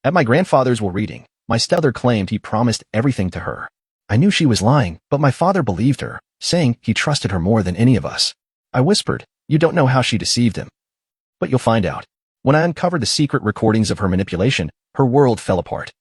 At my grandfather's will reading, my stepmother claimed he promised everything to her. I knew she was lying, but my father believed her, saying he trusted her more than any of us. I whispered, "You don't know how she deceived him." But you'll find out. When I uncovered the secret recordings of her manipulation, her world fell apart.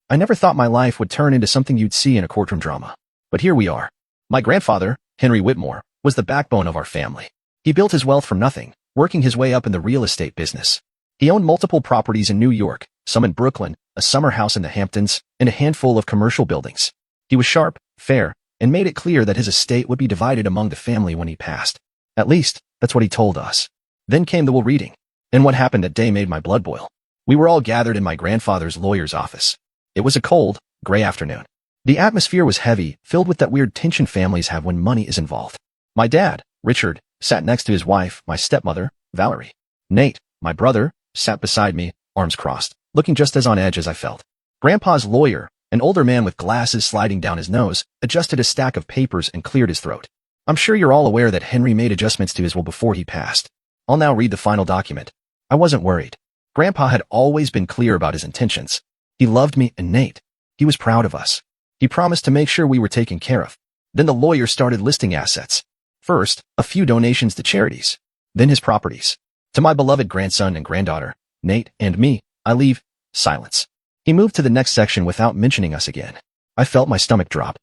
I never thought my life would turn into something you'd see in a courtroom drama. But here we are. My grandfather, Henry Whitmore, was the backbone of our family. He built his wealth from nothing, working his way up in the real estate business. He owned multiple properties in New York, some in Brooklyn, a summer house in the Hamptons, and a handful of commercial buildings. He was sharp, fair, and made it clear that his estate would be divided among the family when he passed. At least, that's what he told us. Then came the will reading. And what happened that day made my blood boil. We were all gathered in my grandfather's lawyer's office. It was a cold, gray afternoon. The atmosphere was heavy, filled with that weird tension families have when money is involved. My dad, Richard, sat next to his wife, my stepmother, Valerie. Nate, my brother, sat beside me, arms crossed, looking just as on edge as I felt. Grandpa's lawyer, an older man with glasses sliding down his nose, adjusted a stack of papers and cleared his throat. I'm sure you're all aware that Henry made adjustments to his will before he passed. I'll now read the final document. I wasn't worried. Grandpa had always been clear about his intentions. He loved me and Nate. He was proud of us. He promised to make sure we were taken care of. Then the lawyer started listing assets. First, a few donations to charities. Then his properties. To my beloved grandson and granddaughter, Nate and me, I leave silence. He moved to the next section without mentioning us again. I felt my stomach drop.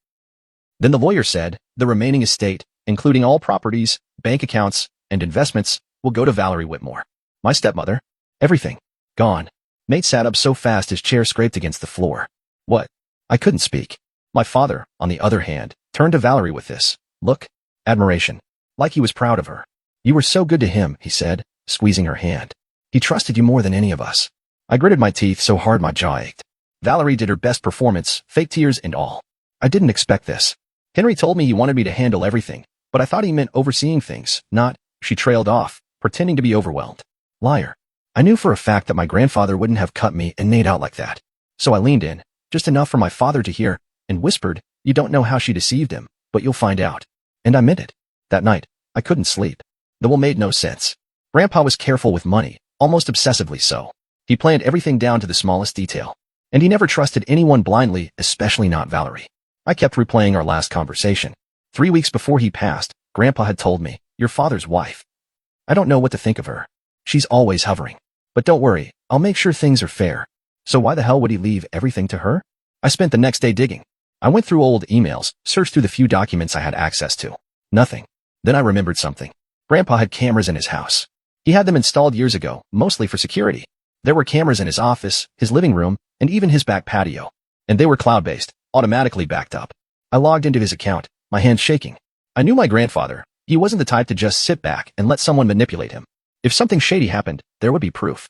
Then the lawyer said, the remaining estate, including all properties, bank accounts, and investments, will go to Valerie Whitmore. My stepmother. Everything. Gone. Nate sat up so fast his chair scraped against the floor. What? I couldn't speak. My father, on the other hand, turned to Valerie with this look, admiration, like he was proud of her. You were so good to him, he said, squeezing her hand. He trusted you more than any of us. I gritted my teeth so hard my jaw ached. Valerie did her best performance, fake tears and all. I didn't expect this. Henry told me he wanted me to handle everything, but I thought he meant overseeing things, not, she trailed off, pretending to be overwhelmed. Liar. I knew for a fact that my grandfather wouldn't have cut me and Nate out like that. So I leaned in, just enough for my father to hear, and whispered, you don't know how she deceived him, but you'll find out. And I meant it. That night, I couldn't sleep. The will made no sense. Grandpa was careful with money, almost obsessively so. He planned everything down to the smallest detail. And he never trusted anyone blindly, especially not Valerie. I kept replaying our last conversation. 3 weeks before he passed, Grandpa had told me, your father's wife. I don't know what to think of her. She's always hovering. But don't worry, I'll make sure things are fair. So why the hell would he leave everything to her? I spent the next day digging. I went through old emails, searched through the few documents I had access to. Nothing. Then I remembered something. Grandpa had cameras in his house. He had them installed years ago, mostly for security. There were cameras in his office, his living room, and even his back patio. And they were cloud-based, automatically backed up. I logged into his account, my hands shaking. I knew my grandfather. He wasn't the type to just sit back and let someone manipulate him. If something shady happened, there would be proof.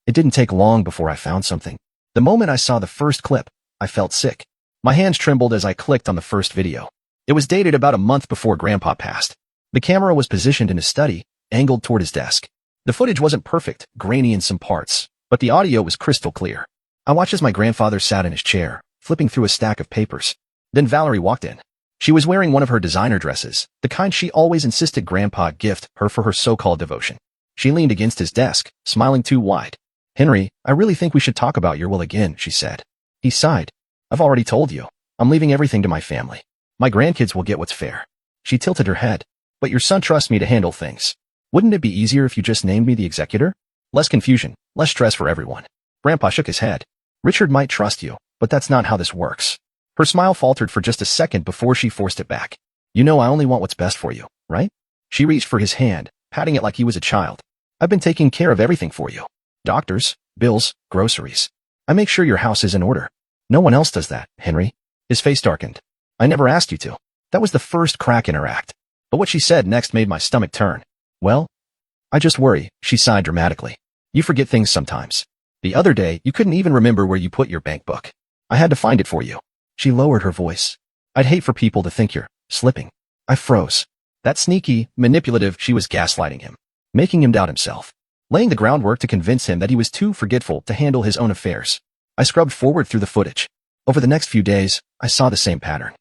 It didn't take long before I found something. The moment I saw the first clip, I felt sick. My hands trembled as I clicked on the first video. It was dated about a month before Grandpa passed. The camera was positioned in his study, angled toward his desk. The footage wasn't perfect, grainy in some parts, but the audio was crystal clear. I watched as my grandfather sat in his chair, flipping through a stack of papers. Then Valerie walked in. She was wearing one of her designer dresses, the kind she always insisted Grandpa gift her for her so-called devotion. She leaned against his desk, smiling too wide. Henry, I really think we should talk about your will again, she said. He sighed. I've already told you. I'm leaving everything to my family. My grandkids will get what's fair. She tilted her head. But your son trusts me to handle things. Wouldn't it be easier if you just named me the executor? Less confusion, less stress for everyone. Grandpa shook his head. Richard might trust you, but that's not how this works. Her smile faltered for just a second before she forced it back. You know I only want what's best for you, right? She reached for his hand, patting it like he was a child. I've been taking care of everything for you. Doctors, bills, groceries. I make sure your house is in order. No one else does that, Henry. His face darkened. I never asked you to. That was the first crack in her act. But what she said next made my stomach turn. Well, I just worry, she sighed dramatically. You forget things sometimes. The other day, you couldn't even remember where you put your bank book. I had to find it for you. She lowered her voice. I'd hate for people to think you're slipping. I froze. That sneaky, manipulative, she was gaslighting him, making him doubt himself, laying the groundwork to convince him that he was too forgetful to handle his own affairs. I scrubbed forward through the footage. Over the next few days, I saw the same pattern.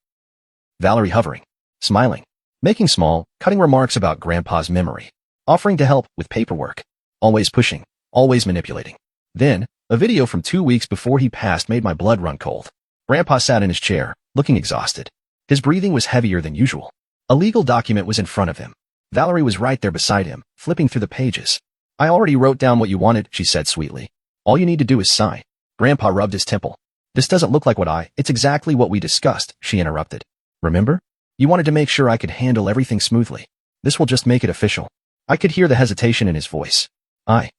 Valerie hovering, smiling, making small, cutting remarks about Grandpa's memory, offering to help with paperwork, always pushing, always manipulating. Then, A video from 2 weeks before he passed made my blood run cold. Grandpa sat in his chair, looking exhausted. His breathing was heavier than usual. A legal document was in front of him. Valerie was right there beside him, flipping through the pages. I already wrote down what you wanted, she said sweetly. All you need to do is sign. Grandpa rubbed his temple. This doesn't look like it's exactly what we discussed, she interrupted. Remember? You wanted to make sure I could handle everything smoothly. This will just make it official. I could hear the hesitation in his voice. I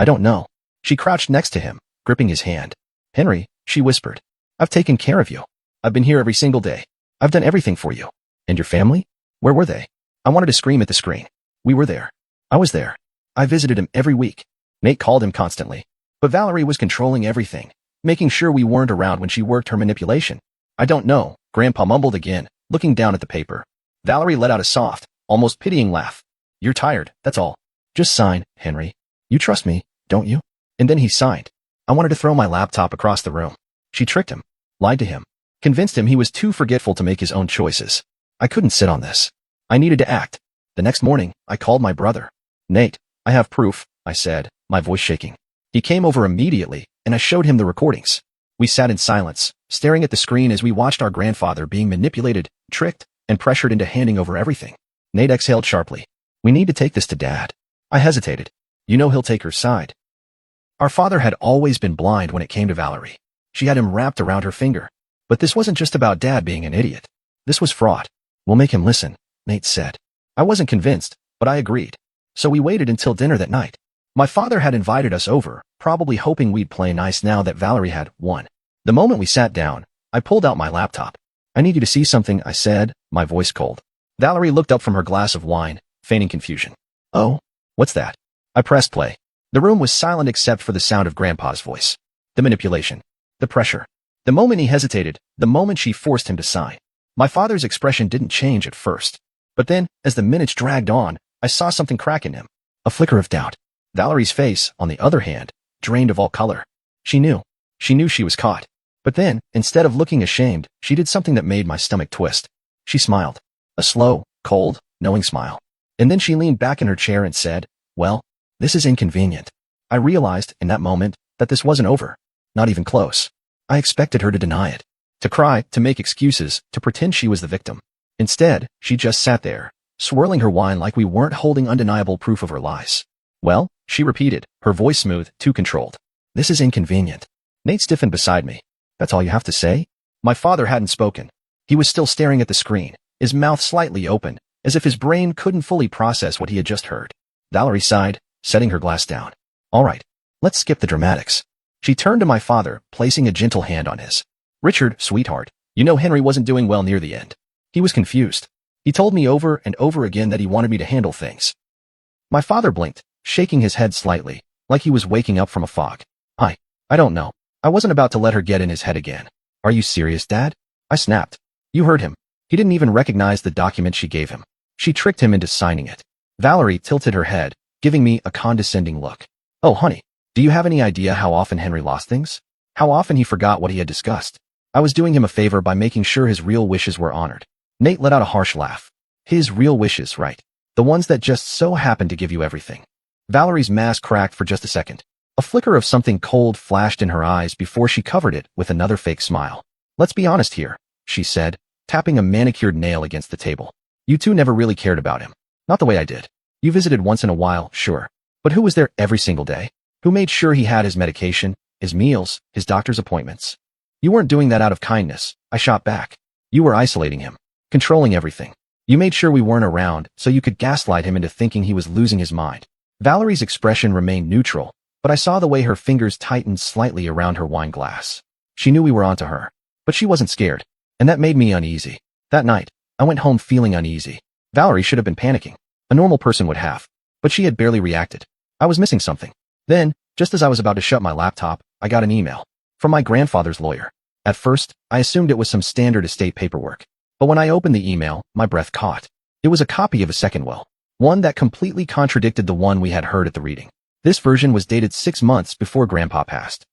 don't know. She crouched next to him, gripping his hand. Henry, she whispered. I've taken care of you. I've been here every single day. I've done everything for you. And your family? Where were they? I wanted to scream at the screen. We were there. I was there. I visited him every week. Nate called him constantly. But Valerie was controlling everything, making sure we weren't around when she worked her manipulation. I don't know, Grandpa mumbled again, looking down at the paper. Valerie let out a soft, almost pitying laugh. You're tired, that's all. Just sign, Henry. You trust me, don't you? And then he signed. I wanted to throw my laptop across the room. She tricked him, lied to him, convinced him he was too forgetful to make his own choices. I couldn't sit on this. I needed to act. The next morning, I called my brother. Nate, I have proof, I said, my voice shaking. He came over immediately, and I showed him the recordings. We sat in silence, staring at the screen as we watched our grandfather being manipulated, tricked, and pressured into handing over everything. Nate exhaled sharply. We need to take this to Dad. I hesitated. You know he'll take her side. Our father had always been blind when it came to Valerie. She had him wrapped around her finger. But this wasn't just about Dad being an idiot. This was fraud. We'll make him listen, Nate said. I wasn't convinced, but I agreed. So we waited until dinner that night. My father had invited us over, probably hoping we'd play nice now that Valerie had won. The moment we sat down, I pulled out my laptop. I need you to see something, I said, my voice cold. Valerie looked up from her glass of wine, feigning confusion. Oh, what's that? I pressed play. The room was silent except for the sound of Grandpa's voice. The manipulation. The pressure. The moment he hesitated, the moment she forced him to sign. My father's expression didn't change at first. But then, as the minutes dragged on, I saw something crack in him. A flicker of doubt. Valerie's face, on the other hand, drained of all color. She knew. She knew she was caught. But then, instead of looking ashamed, she did something that made my stomach twist. She smiled. A slow, cold, knowing smile. And then she leaned back in her chair and said, well, this is inconvenient. I realized, in that moment, that this wasn't over. Not even close. I expected her to deny it. To cry, to make excuses, to pretend she was the victim. Instead, she just sat there, swirling her wine like we weren't holding undeniable proof of her lies. Well, she repeated, her voice smooth, too controlled. This is inconvenient. Nate stiffened beside me. That's all you have to say? My father hadn't spoken. He was still staring at the screen, his mouth slightly open, as if his brain couldn't fully process what he had just heard. Valerie sighed, setting her glass down. All right, let's skip the dramatics. She turned to my father, placing a gentle hand on his. Richard, sweetheart, you know Henry wasn't doing well near the end. He was confused. He told me over and over again that he wanted me to handle things. My father blinked, shaking his head slightly, like he was waking up from a fog. I don't know. I wasn't about to let her get in his head again. Are you serious, Dad? I snapped. You heard him. He didn't even recognize the document she gave him. She tricked him into signing it. Valerie tilted her head, giving me a condescending look. Oh, honey, do you have any idea how often Henry lost things? How often he forgot what he had discussed? I was doing him a favor by making sure his real wishes were honored. Nate let out a harsh laugh. His real wishes, right? The ones that just so happened to give you everything. Valerie's mask cracked for just a second. A flicker of something cold flashed in her eyes before she covered it with another fake smile. Let's be honest here, she said, tapping a manicured nail against the table. You two never really cared about him. Not the way I did. You visited once in a while, sure. But who was there every single day? Who made sure he had his medication, his meals, his doctor's appointments? You weren't doing that out of kindness, I shot back. You were isolating him, controlling everything. You made sure we weren't around so you could gaslight him into thinking he was losing his mind. Valerie's expression remained neutral, but I saw the way her fingers tightened slightly around her wine glass. She knew we were onto her, but she wasn't scared, and that made me uneasy. That night, I went home feeling uneasy. Valerie should have been panicking. A normal person would have, but she had barely reacted. I was missing something. Then, just as I was about to shut my laptop, I got an email from my grandfather's lawyer. At first, I assumed it was some standard estate paperwork, but when I opened the email, my breath caught. It was a copy of a second will, one that completely contradicted the one we had heard at the reading. This version was dated 6 months before Grandpa passed.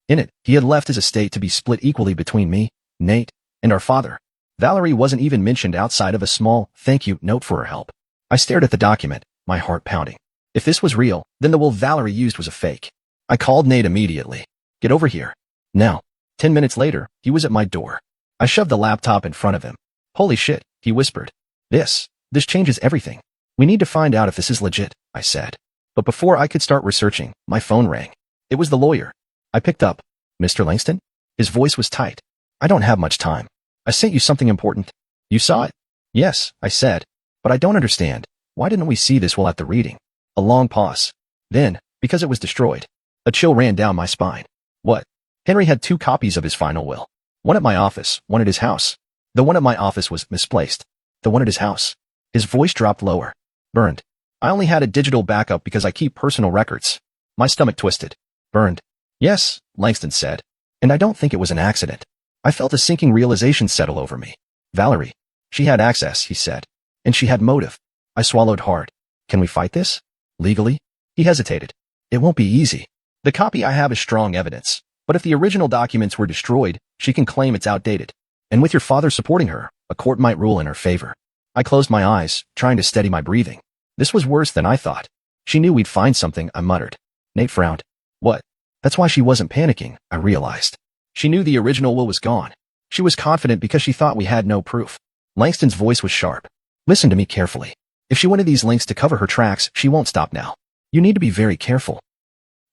In it, he had left his estate to be split equally between me, Nate, and our father. Valerie wasn't even mentioned outside of a small thank you note for her help. I stared at the document, my heart pounding. If this was real, then the will Valerie used was a fake. I called Nate immediately. Get over here. Now. 10 minutes later, he was at my door. I shoved the laptop in front of him. Holy shit, he whispered. This changes everything. We need to find out if this is legit, I said. But before I could start researching, my phone rang. It was the lawyer. I picked up. Mr. Langston? His voice was tight. I don't have much time. I sent you something important. You saw it? Yes, I said. But I don't understand. Why didn't we see this while at the reading? A long pause. Then, because it was destroyed. A chill ran down my spine. What? Henry had 2 copies of his final will. One at my office, one at his house. The one at my office was misplaced. The one at his house. His voice dropped lower. Burned. I only had a digital backup because I keep personal records. My stomach twisted. Burned. Yes, Langston said. And I don't think it was an accident. I felt a sinking realization settle over me. Valerie. She had access, he said. And she had motive. I swallowed hard. Can we fight this? Legally? He hesitated. It won't be easy. The copy I have is strong evidence. But if the original documents were destroyed, she can claim it's outdated. And with your father supporting her, a court might rule in her favor. I closed my eyes, trying to steady my breathing. This was worse than I thought. She knew we'd find something, I muttered. Nate frowned. What? That's why she wasn't panicking, I realized. She knew the original will was gone. She was confident because she thought we had no proof. Langston's voice was sharp. Listen to me carefully. If she wanted these links to cover her tracks, she won't stop now. You need to be very careful.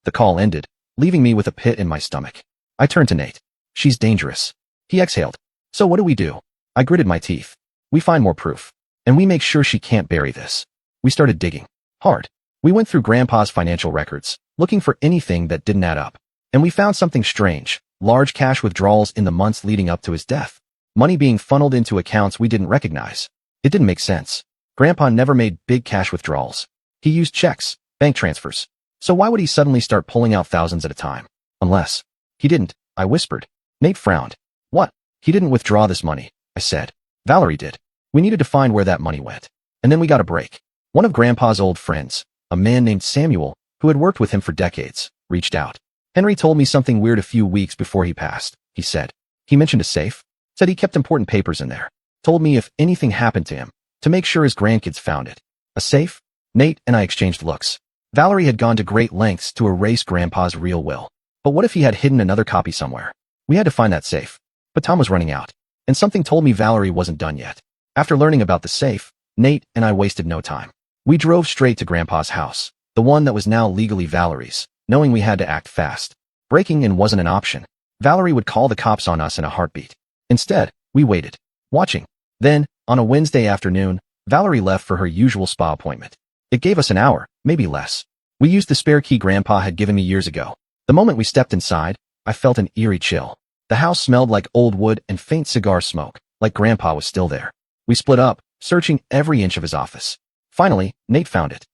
The call ended, leaving me with a pit in my stomach. I turned to Nate. She's dangerous. He exhaled. So what do we do? I gritted my teeth. We find more proof. And we make sure she can't bury this. We started digging. Hard. We went through Grandpa's financial records, looking for anything that didn't add up. And we found something strange. Large cash withdrawals in the months leading up to his death. Money being funneled into accounts we didn't recognize. It didn't make sense. Grandpa never made big cash withdrawals. He used checks, bank transfers. So why would he suddenly start pulling out thousands at a time? Unless. He didn't, I whispered. Nate frowned. What? He didn't withdraw this money, I said. Valerie did. We needed to find where that money went. And then we got a break. One of Grandpa's old friends, a man named Samuel, who had worked with him for decades, reached out. Henry told me something weird a few weeks before he passed, he said. He mentioned a safe. Said he kept important papers in there. Told me if anything happened to him, to make sure his grandkids found it. A safe? Nate and I exchanged looks. Valerie had gone to great lengths to erase Grandpa's real will. But what if he had hidden another copy somewhere? We had to find that safe. But time was running out. And something told me Valerie wasn't done yet. After learning about the safe, Nate and I wasted no time. We drove straight to Grandpa's house, the one that was now legally Valerie's, knowing we had to act fast. Breaking in wasn't an option. Valerie would call the cops on us in a heartbeat. Instead, we waited, watching. Then, on a Wednesday afternoon, Valerie left for her usual spa appointment. It gave us an hour, maybe less. We used the spare key Grandpa had given me years ago. The moment we stepped inside, I felt an eerie chill. The house smelled like old wood and faint cigar smoke, like Grandpa was still there. We split up, searching every inch of his office. Finally, Nate found it.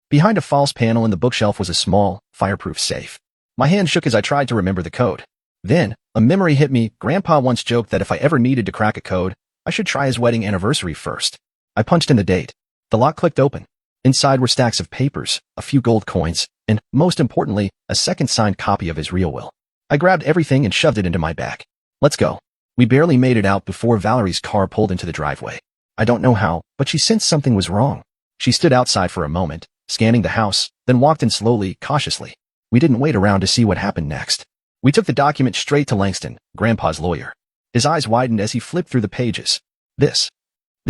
Behind a false panel in the bookshelf was a small, fireproof safe. My hand shook as I tried to remember the code. Then, a memory hit me. Grandpa once joked that if I ever needed to crack a code, I should try his wedding anniversary first. I punched in the date. The lock clicked open. Inside were stacks of papers, a few gold coins, and, most importantly, a second signed copy of his real will. I grabbed everything and shoved it into my bag. Let's go. We barely made it out before Valerie's car pulled into the driveway. I don't know how, but she sensed something was wrong. She stood outside for a moment, scanning the house, then walked in slowly, cautiously. We didn't wait around to see what happened next. We took the document straight to Langston, Grandpa's lawyer. His eyes widened as he flipped through the pages. This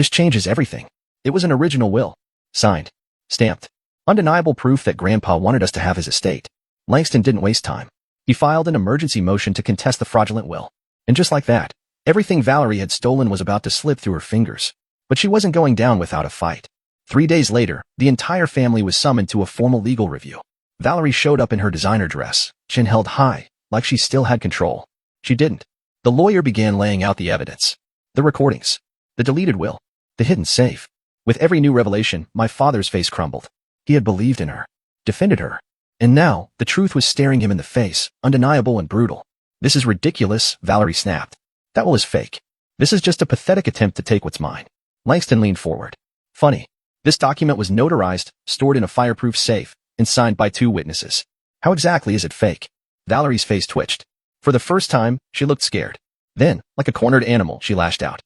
changes everything. It was an original will. Signed. Stamped. Undeniable proof that Grandpa wanted us to have his estate. Langston didn't waste time. He filed an emergency motion to contest the fraudulent will. And just like that, everything Valerie had stolen was about to slip through her fingers. But she wasn't going down without a fight. 3 days later, the entire family was summoned to a formal legal review. Valerie showed up in her designer dress, chin held high, like she still had control. She didn't. The lawyer began laying out the evidence. The recordings. The deleted will. The hidden safe. With every new revelation, my father's face crumbled. He had believed in her. Defended her. And now, the truth was staring him in the face, undeniable and brutal. This is ridiculous, Valerie snapped. That will is fake. This is just a pathetic attempt to take what's mine. Langston leaned forward. Funny. This document was notarized, stored in a fireproof safe, and signed by 2 witnesses. How exactly is it fake? Valerie's face twitched. For the first time, she looked scared. Then, like a cornered animal, she lashed out.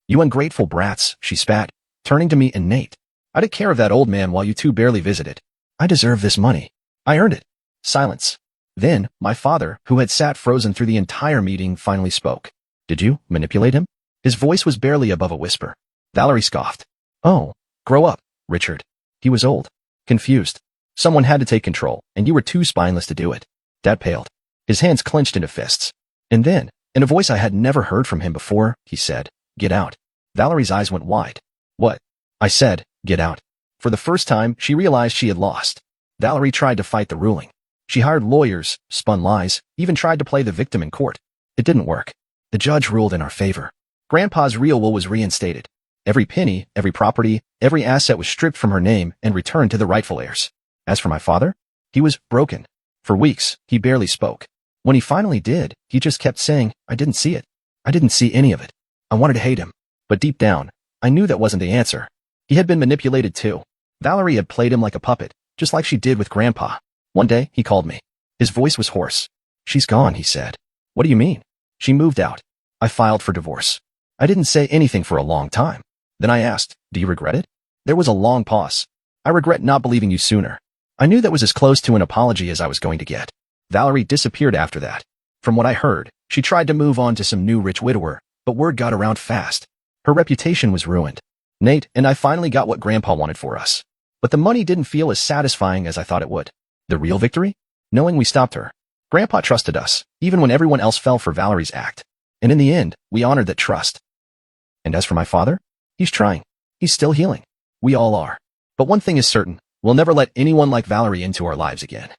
You ungrateful brats, she spat, turning to me and Nate. I took care of that old man while you 2 barely visited. I deserve this money. I earned it. Silence. Then, my father, who had sat frozen through the entire meeting, finally spoke. Did you manipulate him? His voice was barely above a whisper. Valerie scoffed. Oh, grow up, Richard. He was old. Confused. Someone had to take control, and you were too spineless to do it. Dad paled. His hands clenched into fists. And then, in a voice I had never heard from him before, he said, Get out. Valerie's eyes went wide. What? I said, get out. For the first time, she realized she had lost. Valerie tried to fight the ruling. She hired lawyers, spun lies, even tried to play the victim in court. It didn't work. The judge ruled in our favor. Grandpa's real will was reinstated. Every penny, every property, every asset was stripped from her name and returned to the rightful heirs. As for my father, he was broken. For weeks, he barely spoke. When he finally did, he just kept saying, I didn't see it. I didn't see any of it. I wanted to hate him. But deep down, I knew that wasn't the answer. He had been manipulated too. Valerie had played him like a puppet, just like she did with Grandpa. One day, he called me. His voice was hoarse. She's gone, he said. What do you mean? She moved out. I filed for divorce. I didn't say anything for a long time. Then I asked, do you regret it? There was a long pause. I regret not believing you sooner. I knew that was as close to an apology as I was going to get. Valerie disappeared after that. From what I heard, she tried to move on to some new rich widower, but word got around fast. Her reputation was ruined. Nate and I finally got what Grandpa wanted for us. But the money didn't feel as satisfying as I thought it would. The real victory? Knowing we stopped her. Grandpa trusted us, even when everyone else fell for Valerie's act. And in the end, we honored that trust. And as for my father? He's trying. He's still healing. We all are. But one thing is certain, we'll never let anyone like Valerie into our lives again.